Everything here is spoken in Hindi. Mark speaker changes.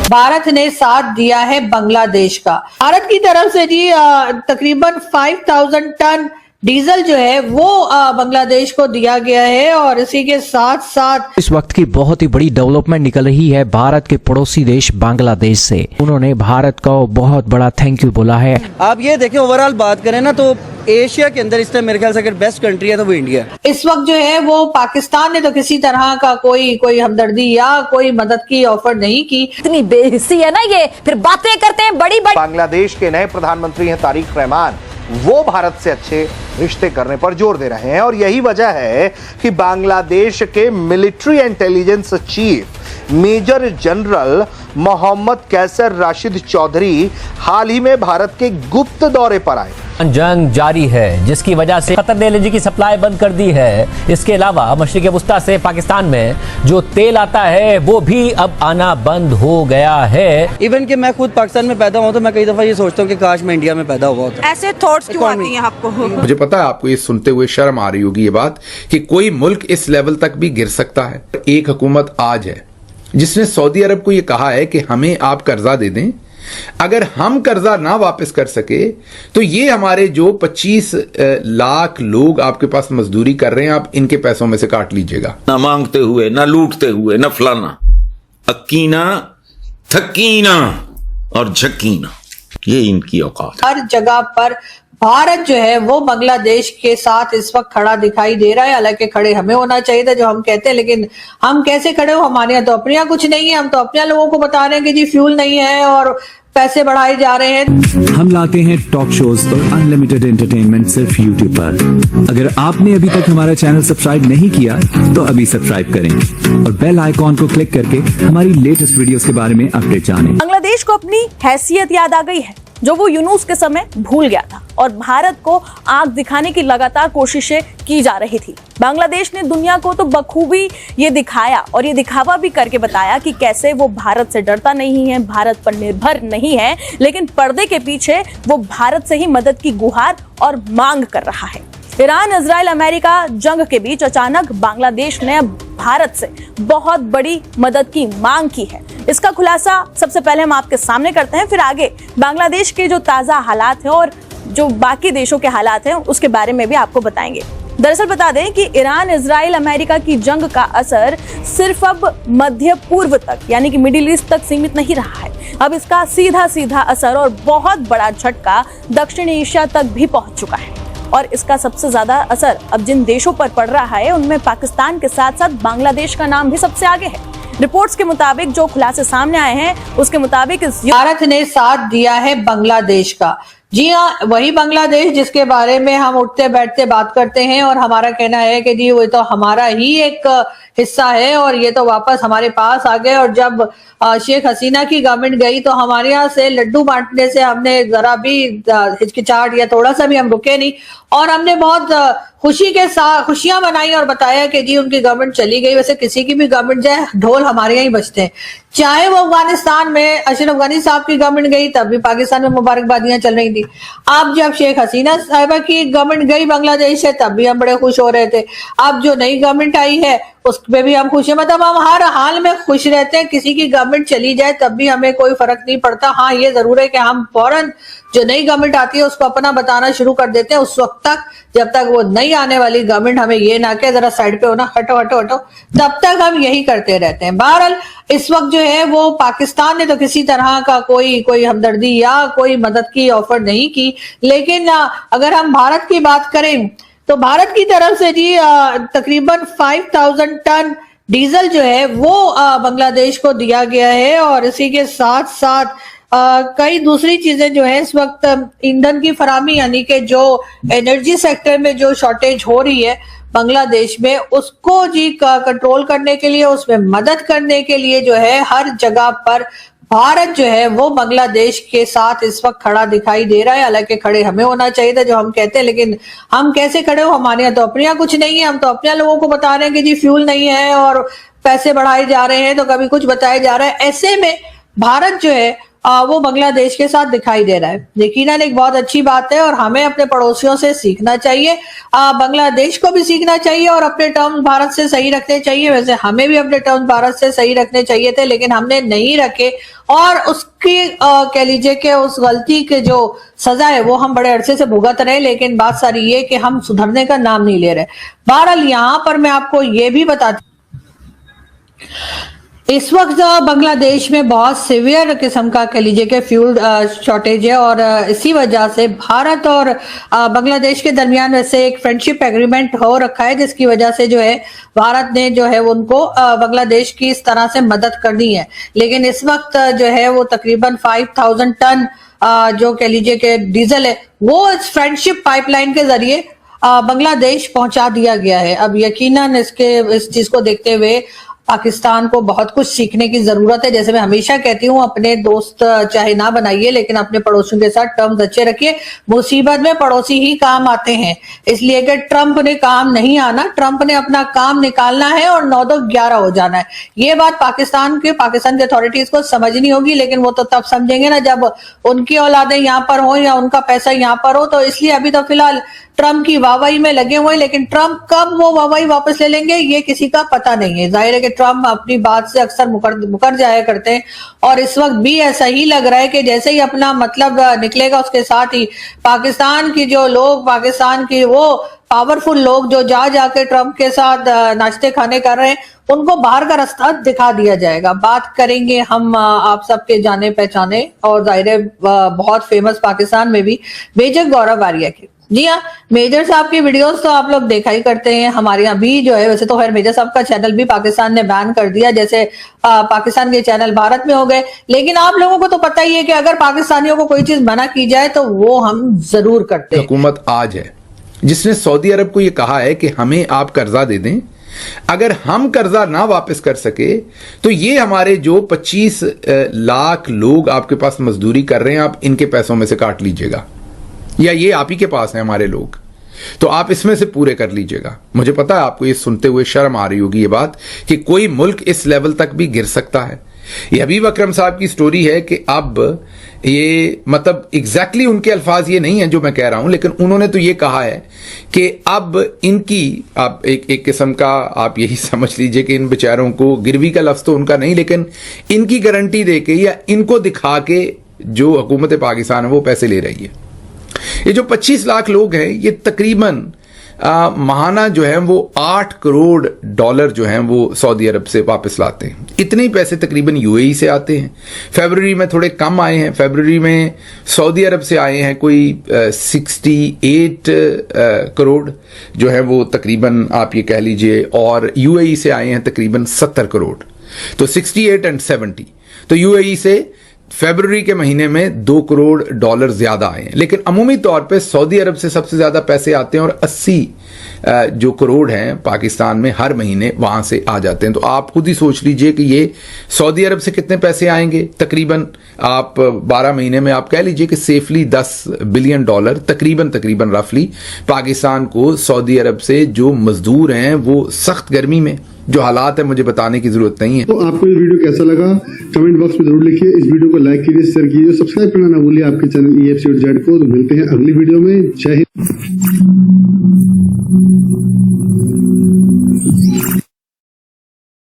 Speaker 1: भारत ने साथ दिया है बांग्लादेश का। भारत की तरफ से जी तकरीबन 5000 टन डीजल जो है वो बांग्लादेश को दिया गया है। और इसी के साथ साथ
Speaker 2: इस वक्त की बहुत ही बड़ी डेवलपमेंट निकल रही है भारत के पड़ोसी देश बांग्लादेश से। उन्होंने भारत को बहुत बड़ा थैंक यू बोला है।
Speaker 3: आप ये देखें, ओवरऑल बात करें ना तो एशिया के अंदर इस टाइम मेरे ख्याल से अगर बेस्ट कंट्री है तो वो इंडिया है।
Speaker 1: इस वक्त जो है वो पाकिस्तान ने तो किसी तरह का कोई हमदर्दी या कोई मदद की ऑफर नहीं की।
Speaker 4: इतनी बेहिस्सी है ना ये, फिर बातें करते हैं बड़ी बड़ी।
Speaker 5: बांग्लादेश के नए प्रधानमंत्री हैं तारिक रहमान, वो भारत से अच्छे रिश्ते करने पर जोर दे रहे हैं। और यही वजह है कि बांग्लादेश के military intelligence chief major general Mohammad Kaiser Rashid Chowdhury हाल ही में भारत के गुप्त दौरे पर आए।
Speaker 6: जंग जारी है जिसकी वजह से कतर ने एलएनजी की सप्लाई बंद कर दी है। इसके अलावा मशरिक वस्ता से पाकिस्तान में जो तेल आता है वो भी अब आना बंद हो गया है।
Speaker 3: इवन कि मैं खुद पाकिस्तान में पैदा हुआ तो मैं कई दफा ये सोचता हूँ कि काश मैं इंडिया में पैदा हुआ होता।
Speaker 4: ऐसे थॉट्स क्यों आती हैं आपको?
Speaker 7: मुझे पता है आपको ये सुनते हुए शर्म आ रही होगी ये बात कि कोई मुल्क इस लेवल तक भी गिर सकता है। एक हुकूमत आज है जिसने सऊदी अरब को ये कहा है कि हमें आप कर्जा दे दें, अगर हम कर्जा ना वापस कर सके तो ये हमारे जो 25 लाख लोग आपके पास मजदूरी कर रहे हैं आप इनके पैसों में से काट लीजिएगा।
Speaker 8: ना मांगते हुए, ना लूटते हुए, ना फलाना, अकीना, थकीना और झकीना, ये इनकी औकात।
Speaker 1: हर जगह पर भारत जो है वो बांग्लादेश के साथ इस वक्त खड़ा दिखाई दे रहा है। हालांकि खड़े हमें होना चाहिए था जो हम कहते हैं, लेकिन हम कैसे खड़े हो? हमारे यहाँ तो अपने यहाँ कुछ नहीं है। हम तो अपने लोगों को बता रहे हैं कि जी फ्यूल नहीं है और पैसे बढ़ाए जा रहे हैं।
Speaker 9: हम लाते हैं टॉक शोज और अनलिमिटेड एंटरटेनमेंट सिर्फ यूट्यूब पर। अगर आपने अभी तक हमारा चैनल सब्सक्राइब नहीं किया तो अभी सब्सक्राइब करें और बेल आइकॉन को क्लिक करके हमारी लेटेस्ट वीडियोस के बारे में अपडेट जानें।
Speaker 4: बांग्लादेश को अपनी हैसियत याद आ गई है जो वो यूनुस के समय भूल गया था और भारत को आंख दिखाने की लगातार कोशिशें की जा रही थी। बांग्लादेश ने दुनिया को तो बखूबी ये दिखाया और ये दिखावा भी करके बताया कि कैसे वो भारत से डरता नहीं है, भारत पर निर्भर नहीं है, लेकिन पर्दे के पीछे वो भारत से ही मदद की गुहार और मांग कर रहा है। ईरान, इजराइल, अमेरिका जंग के बीच अचानक बांग्लादेश ने भारत से बहुत बड़ी मदद की मांग की है। इसका खुलासा सबसे पहले हम आपके सामने करते हैं, फिर आगे बांग्लादेश के जो ताजा हालात हैं और जो बाकी देशों के हालात हैं उसके बारे में भी आपको बताएंगे। दरअसल बता दें कि ईरान, इजराइल, अमेरिका की जंग का असर सिर्फ अब मध्य पूर्व तक यानी कि मिडिल ईस्ट तक सीमित नहीं रहा है। अब इसका सीधा सीधा असर और बहुत बड़ा झटका दक्षिण एशिया तक भी पहुंच चुका है। और इसका सबसे ज्यादा असर अब जिन देशों पर पड़ रहा है उनमें पाकिस्तान के साथ साथ बांग्लादेश का नाम भी सबसे आगे है। रिपोर्ट्स के मुताबिक जो खुलासे सामने आए हैं उसके मुताबिक
Speaker 1: भारत ने साथ दिया है बांग्लादेश का। जी हाँ, वही बांग्लादेश जिसके बारे में हम उठते बैठते बात करते हैं और हमारा कहना है कि जी वो तो हमारा ही एक हिस्सा है और ये तो वापस हमारे पास आ गए। और जब शेख हसीना की गवर्नमेंट गई तो हमारे यहाँ से लड्डू बांटने से हमने जरा भी हिचकिचाहट या थोड़ा सा भी हम रुके नहीं और हमने बहुत खुशी के साथ खुशियां मनाई और बताया कि जी उनकी गवर्नमेंट चली गई। वैसे किसी की भी गवर्नमेंट जाए ढोल हमारे यहाँ ही बजते हैं। चाहे वो अफगानिस्तान में अशरफ गनी साहब की गवर्नमेंट गई तब भी पाकिस्तान में मुबारकबादियां चल रही थी। अब जब शेख हसीना साहिबा की गवर्नमेंट गई बांग्लादेश से तब भी हम बड़े खुश हो रहे थे। अब जो नई गवर्नमेंट आई है उस पे भी हम खुश हैं। मतलब हम हर हाल में खुश रहते हैं। किसी की गवर्नमेंट चली जाए तब भी हमें कोई फर्क नहीं पड़ता। हाँ, ये जरूर है कि हम फौरन जो नई गवर्नमेंट आती है उसको अपना बताना शुरू कर देते हैं उस वक्त तक जब तक वो नई आने वाली गवर्नमेंट हमें ये ना कहे जरा साइड पे होना, हटो हटो हटो, तब तक हम यही करते रहते हैं। बहरहाल इस वक्त जो है वो पाकिस्तान ने तो किसी तरह का कोई हमदर्दी या कोई मदद की ऑफर नहीं की। लेकिन अगर हम भारत की बात करें तो भारत की तरफ से जी तकरीबन 5000 टन डीजल जो है वो बांग्लादेश को दिया गया है। और इसी के साथ साथ कई दूसरी चीजें जो है इस वक्त ईंधन की फरामी यानी कि जो एनर्जी सेक्टर में जो शॉर्टेज हो रही है बांग्लादेश में उसको जी कंट्रोल करने के लिए, उसमें मदद करने के लिए जो है हर जगह पर भारत जो है वो बांग्लादेश के साथ इस वक्त खड़ा दिखाई दे रहा है। हालांकि खड़े हमें होना चाहिए था जो हम कहते हैं, लेकिन हम कैसे खड़े हो? हमारे यहाँ तो अपने यहाँ कुछ नहीं है। हम तो अपने लोगों को बता रहे हैं कि जी फ्यूल नहीं है और पैसे बढ़ाए जा रहे हैं तो कभी कुछ बताया जा रहा है। ऐसे में भारत जो है वो बांग्लादेश के साथ दिखाई दे रहा है। यकीनन एक बहुत अच्छी बात है और हमें अपने पड़ोसियों से सीखना चाहिए, बांग्लादेश को भी सीखना चाहिए और अपने टर्म्स भारत से सही रखने चाहिए। वैसे हमें भी अपने टर्म्स भारत से सही रखने चाहिए थे, लेकिन हमने नहीं रखे और उसकी कह लीजिए कि उस गलती के जो सजा है वो हम बड़े अरसे से भुगत रहे, लेकिन बात सारी ये कि हम सुधरने का नाम नहीं ले रहे। बहरहाल यहाँ पर मैं आपको ये भी बताती, इस वक्त बांग्लादेश में बहुत सीवियर किस्म का कह लीजिए कि फ्यूल शॉर्टेज है और इसी वजह से भारत और बांग्लादेश के दरमियान वैसे एक फ्रेंडशिप एग्रीमेंट हो रखा है, जिसकी वजह से जो है भारत ने जो है उनको बांग्लादेश की इस तरह से मदद करनी है। लेकिन इस वक्त जो है वो तकरीबन 5000 टन जो कह लीजिए कि डीजल है वो इस फ्रेंडशिप पाइपलाइन के जरिए बांग्लादेश पहुंचा दिया गया है। अब यकीनन इस चीज को देखते हुए पाकिस्तान को बहुत कुछ सीखने की जरूरत है। जैसे मैं हमेशा कहती हूँ, अपने दोस्त चाहे ना बनाइए लेकिन अपने पड़ोसियों के साथ टर्म्स अच्छे रखिए। मुसीबत में पड़ोसी ही काम आते हैं, इसलिए कि ट्रंप ने काम नहीं आना, ट्रंप ने अपना काम निकालना है और 9-11 हो जाना है। ये बात पाकिस्तान के अथॉरिटीज को समझनी होगी, लेकिन वो तो तब समझेंगे ना जब उनकी औलादें यहाँ पर हो या उनका पैसा यहाँ पर हो। तो इसलिए अभी तो फिलहाल ट्रंप की वाहवाही में लगे हुए हैं, लेकिन ट्रंप कब वो वाहवाही वापस ले लेंगे ये किसी का पता नहीं है। जाहिर है कि ट्रंप अपनी बात से अक्सर मुकर जाया करते हैं और इस वक्त भी ऐसा ही लग रहा है कि जैसे ही अपना मतलब निकलेगा उसके साथ ही पाकिस्तान की जो लोग, पाकिस्तान की वो पावरफुल लोग जो जाके ट्रंप के साथ नाश्ते खाने कर रहे हैं, उनको बाहर का रास्ता दिखा दिया जाएगा। बात करेंगे हम आप सबके जाने पहचाने और जाहिर है बहुत फेमस पाकिस्तान में भी मेजर गौरव आर्या की। जी हाँ, मेजर साहब की वीडियोस तो आप लोग देखा ही करते हैं। हमारे यहाँ भी जो है, वैसे तो खैर मेजर साहब का चैनल भी पाकिस्तान ने बैन कर दिया, जैसे पाकिस्तान के चैनल भारत में हो गए। लेकिन आप लोगों को तो पता ही है कि अगर पाकिस्तानियों को कोई चीज मना की जाए तो वो हम जरूर करते हैं।
Speaker 7: हुकूमत आज है जिसने सऊदी अरब को यह कहा है कि हमें आप कर्जा दे दें, अगर हम कर्जा ना वापस कर सके तो ये हमारे जो 25 लाख लोग आपके पास मजदूरी कर रहे हैं, आप इनके पैसों में से काट लीजिएगा, या ये आप ही के पास हैं हमारे लोग, तो आप इसमें से पूरे कर लीजिएगा। मुझे पता है आपको ये सुनते हुए शर्म आ रही होगी ये बात कि कोई मुल्क इस लेवल तक भी गिर सकता है। ये हबीब अकरम साहब की स्टोरी है कि अब ये मतलब एग्जैक्टली उनके अल्फाज ये नहीं है जो मैं कह रहा हूं, लेकिन उन्होंने तो ये कहा है कि अब इनकी आप एक किस्म का आप यही समझ लीजिए कि इन बेचारों को, गिरवी का लफ्ज तो उनका नहीं, लेकिन इनकी गारंटी देके या इनको दिखा के जो हुकूमत पाकिस्तान है वो पैसे ले रही है। ये जो 25 लाख लोग हैं ये तकरीबन महाना जो है वो $8 करोड़ जो हैं वो सऊदी अरब से वापस लाते हैं। इतने ही पैसे तकरीबन यूएई से आते हैं। फरवरी में थोड़े कम आए हैं, फरवरी में सऊदी अरब से आए हैं कोई 68 करोड़ जो है वो तकरीबन आप ये कह लीजिए, और यूएई से आए हैं तकरीबन 70 करोड़, तो 68 और 70। तो यूएई से फरवरी के महीने में $2 करोड़ ज्यादा आए हैं, लेकिन अमूमी तौर पे सऊदी अरब से सबसे ज्यादा पैसे आते हैं और 80 जो करोड़ हैं पाकिस्तान में हर महीने वहां से आ जाते हैं। तो आप खुद ही सोच लीजिए कि ये सऊदी अरब से कितने पैसे आएंगे। तकरीबन आप 12 महीने में आप कह लीजिए कि सेफली $10 बिलियन तकरीबन रफली पाकिस्तान को सऊदी अरब से जो मजदूर हैं वो सख्त गर्मी में जो हालात है मुझे बताने की जरूरत नहीं है।
Speaker 10: तो आपको ये वीडियो कैसा लगा कमेंट बॉक्स में जरूर लिखिए। इस वीडियो को लाइक कीजिए, शेयर कीजिए, सब्सक्राइब करना ना भूलिए आपके चैनल EFC को। तो मिलते हैं अगली वीडियो में। जय हिंद।